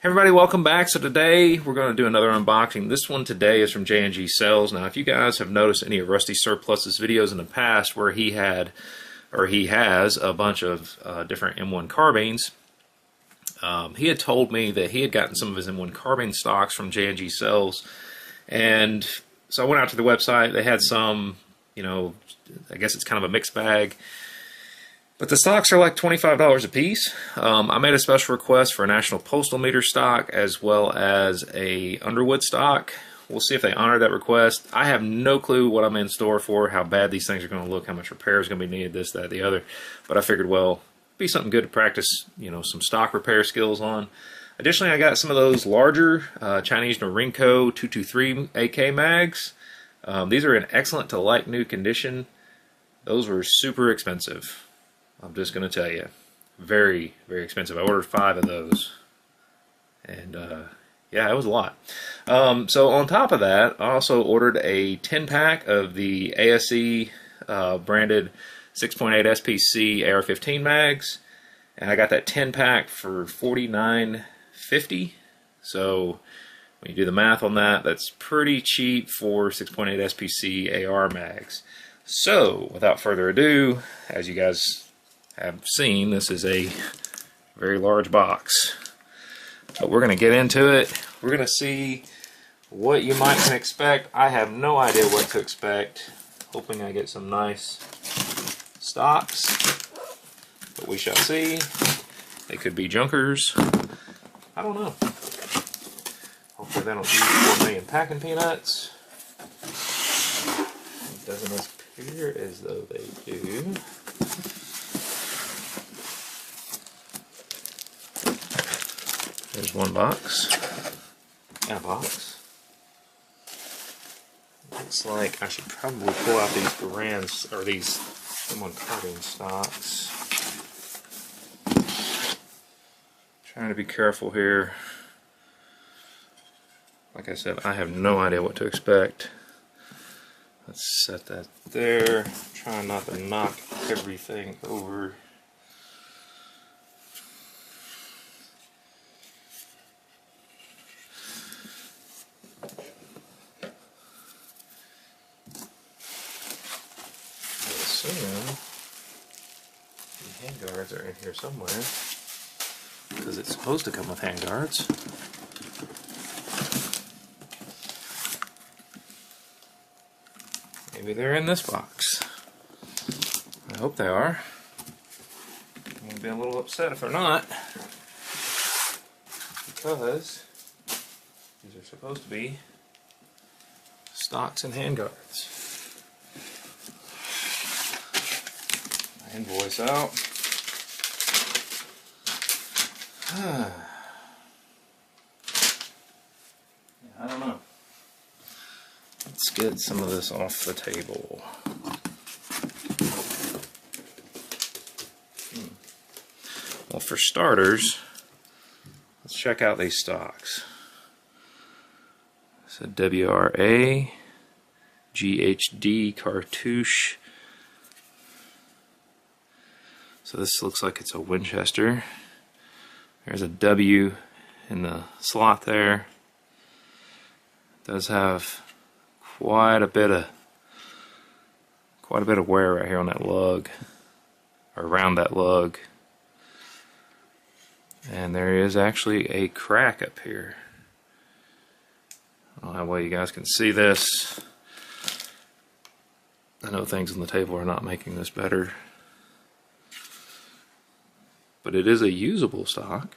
Hey everybody, welcome back. So today we're going to do another unboxing. This one today is from J&G Sales. Now if you guys have noticed any of Rusty Surplus's videos in the past where he has a bunch of different M1 carbines, he had told me that he had gotten some of his M1 carbine stocks from J&G Sales, and so I went out to the website. They had some, I guess it's kind of a mixed bag. But the stocks are like $25 a piece. I made a special request for a National Postal Meter stock as well as a Underwood stock. We'll see if they honor that request. I have no clue what I'm in store for, how bad these things are going to look, how much repair is going to be needed, this, that, the other. But I figured, well, be something good to practice, some stock repair skills on. Additionally, I got some of those larger Chinese Norinco 223 AK mags. These are in excellent to like new condition. Those were super expensive. I'm just going to tell you, very, very expensive. I ordered 5 of those, and yeah, it was a lot. So on top of that, I also ordered a 10-pack of the ASE branded 6.8 SPC AR-15 mags, and I got that 10-pack for $49.50. So when you do the math on that, that's pretty cheap for 6.8 SPC AR mags. So without further ado, as you guys have seen, this is a very large box, but we're going to get into it. We're going to see what you might can expect. I have no idea what to expect, hoping I get some nice stocks, but we shall see. They could be junkers, I don't know. Hopefully they don't use 4 million packing peanuts. It doesn't appear as though they do. There's one box. And a box. Looks like I should probably pull out these brands, or these M1 carbine stocks. Trying to be careful here. Like I said, I have no idea what to expect. Let's set that there. Trying not to knock everything over. The handguards are in here somewhere, because it's supposed to come with handguards. Maybe they're in this box. I hope they are. I'm going to be a little upset if they're not, because these are supposed to be stocks and handguards. Invoice out. Yeah, I don't know. Let's get some of this off the table. Well, for starters, let's check out these stocks. It's a WRA GHD cartouche. So this looks like it's a Winchester. There's a W in the slot there. It does have quite a bit of wear right here on that lug, or around that lug. And there is actually a crack up here. I don't know how well you guys can see this. I know things on the table are not making this better. But it is a usable stock.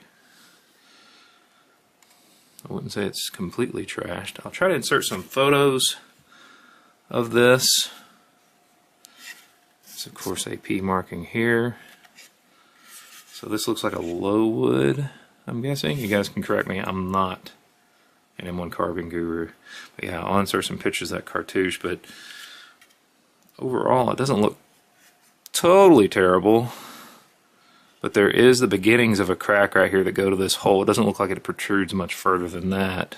I wouldn't say it's completely trashed. I'll try to insert some photos of this. It's of course AP marking here. So this looks like a low wood, I'm guessing. You guys can correct me, I'm not an M1 carbine guru. But yeah, I'll insert some pictures of that cartouche, but overall it doesn't look totally terrible. But there is the beginnings of a crack right here that go to this hole. It doesn't look like it protrudes much further than that.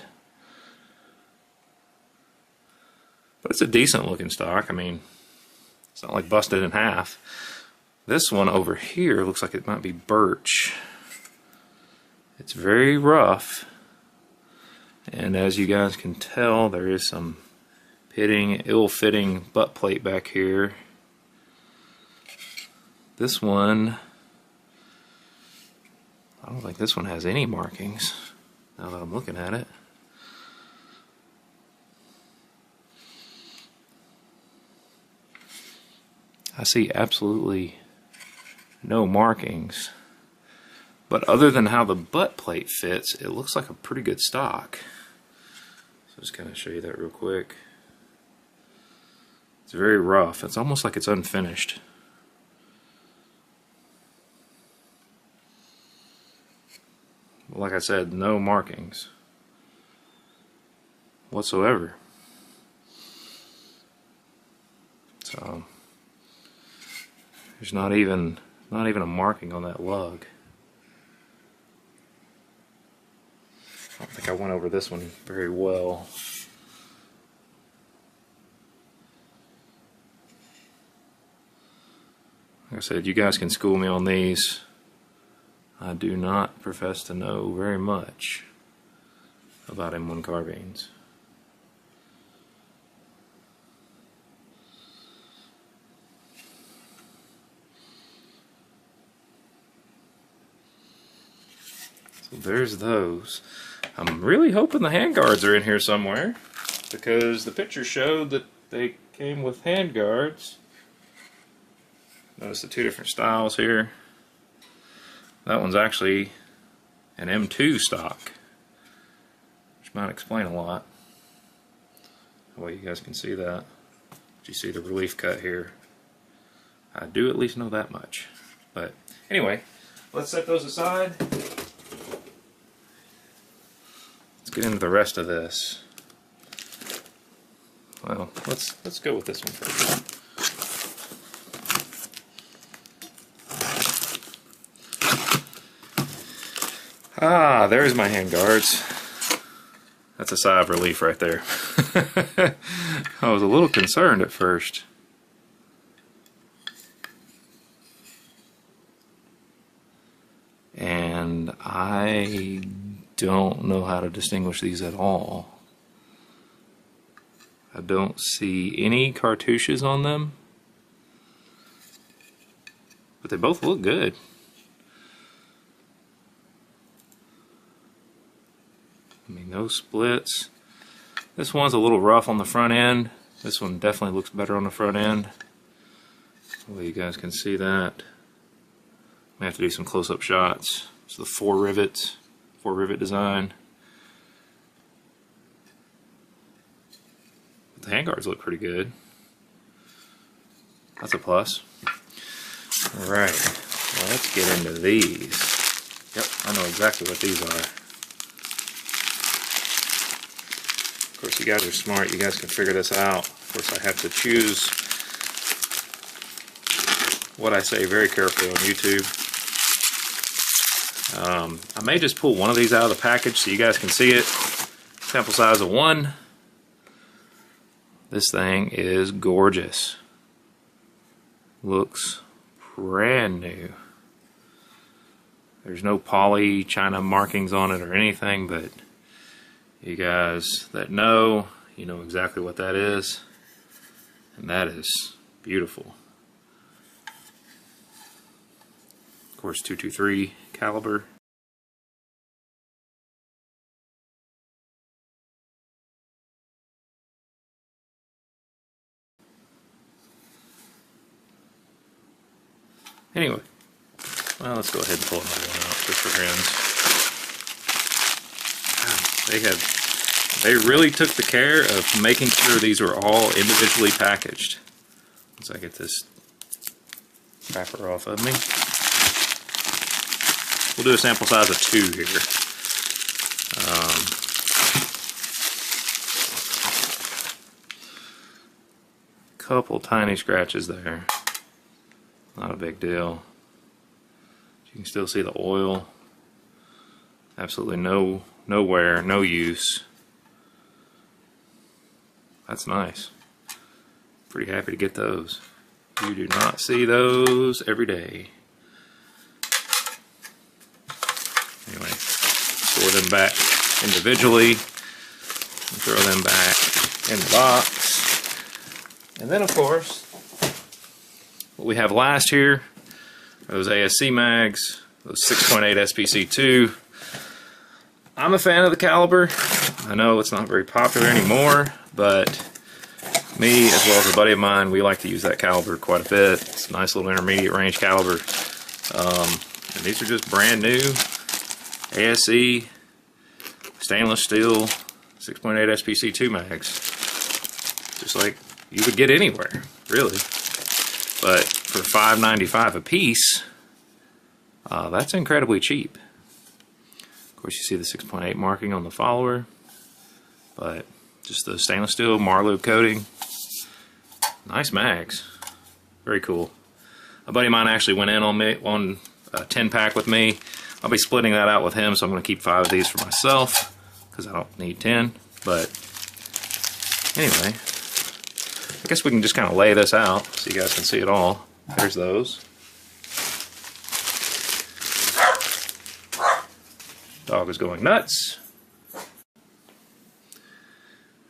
But it's a decent looking stock. I mean, it's not like busted in half. This one over here looks like it might be birch. It's very rough, and as you guys can tell, there is some pitting, ill-fitting butt plate back here. This one, I don't think this one has any markings, now that I'm looking at it. I see absolutely no markings, but other than how the butt plate fits, it looks like a pretty good stock. So just kind of show you that real quick. It's very rough. It's almost like it's unfinished. Like I said, no markings whatsoever. So there's not even a marking on that lug. I don't think I went over this one very well. Like I said, you guys can school me on these. I do not profess to know very much about M1 carbines. So there's those. I'm really hoping the handguards are in here somewhere, because the picture showed that they came with handguards. Notice the two different styles here. That one's actually an M2 stock, which might explain a lot. Well, you guys can see that. But you see the relief cut here. I do at least know that much. But anyway, let's set those aside. Let's get into the rest of this. Well, let's go with this one first. Ah, there's my hand guards. That's a sigh of relief right there. I was a little concerned at first. And I don't know how to distinguish these at all. I don't see any cartouches on them, but they both look good. I mean, no splits. This one's a little rough on the front end. This one definitely looks better on the front end. Well, you guys can see that. I have to do some close-up shots. It's the four rivet design. But the handguards look pretty good. That's a plus. Alright, well, let's get into these. Yep, I know exactly what these are. Of course, you guys are smart. You guys can figure this out. Of course, I have to choose what I say very carefully on YouTube. I may just pull one of these out of the package so you guys can see it. Sample size of 1. This thing is gorgeous. Looks brand new. There's no poly China markings on it or anything, but you guys that know, you know exactly what that is. And that is beautiful. Of course, 223 caliber. Anyway, well, let's go ahead and pull another one out just for grins. They really took the care of making sure these were all individually packaged. Once I get this wrapper off of me. We'll do a sample size of 2 here. Couple tiny scratches there. Not a big deal. You can still see the oil. Absolutely no wear, no use. That's nice. Pretty happy to get those. You do not see those every day. Anyway, store them back individually and throw them back in the box. And then, of course, what we have last here are those ASC mags, those 6.8 SPC2. I'm a fan of the caliber. I know it's not very popular anymore, but me, as well as a buddy of mine, we like to use that caliber quite a bit. It's a nice little intermediate range caliber. And these are just brand new ASE stainless steel 6.8 SPC2 mags. Just like you would get anywhere, really. But for $5.95 a piece, that's incredibly cheap. Of course, you see the 6.8 marking on the follower, but just the stainless steel Marlube coating. Nice mags. Very cool. A buddy of mine actually went in on a 10-pack with me. I'll be splitting that out with him, so I'm going to keep 5 of these for myself because I don't need 10. But anyway, I guess we can just kind of lay this out so you guys can see it all. There's those. Dog is going nuts.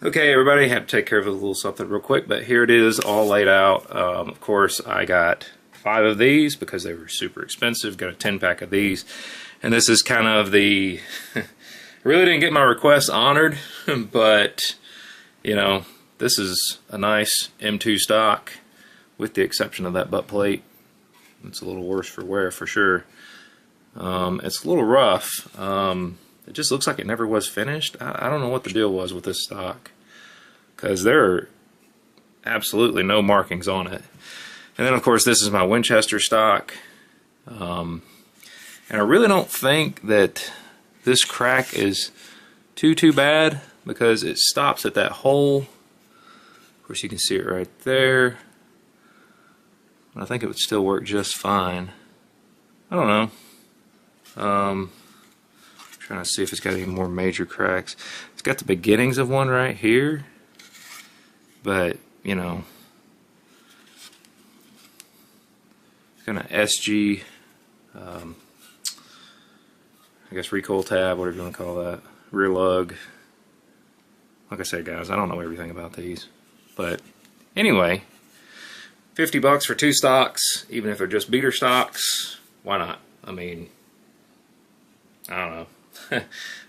Okay, everybody, had to take care of a little something real quick, but here it is all laid out. Of course, I got 5 of these because they were super expensive. Got a 10-pack of these. And this is kind of the... really didn't get my request honored, but, you know, this is a nice M2 stock with the exception of that butt plate. It's a little worse for wear for sure. It's a little rough. It just looks like it never was finished. I don't know what the deal was with this stock, because there are absolutely no markings on it. And then, of course, this is my Winchester stock. And I really don't think that this crack is too bad, because it stops at that hole. Of course, you can see it right there. I think it would still work just fine. I don't know. Trying to see if it's got any more major cracks. It's got the beginnings of one right here, but you know, it's got an SG, I guess recoil tab, whatever you want to call that, rear lug. Like I said, guys, I don't know everything about these, but anyway, $50 for 2 stocks, even if they're just beater stocks. Why not? I mean, I don't know.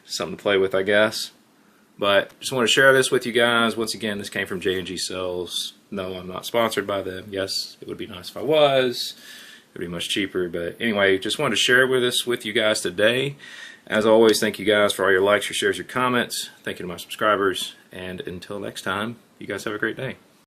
Something to play with, I guess. But just want to share this with you guys. Once again, this came from J&G Cells. No, I'm not sponsored by them. Yes, it would be nice if I was. It would be much cheaper. But anyway, just wanted to share this with you guys today. As always, thank you guys for all your likes, your shares, your comments. Thank you to my subscribers. And until next time, you guys have a great day.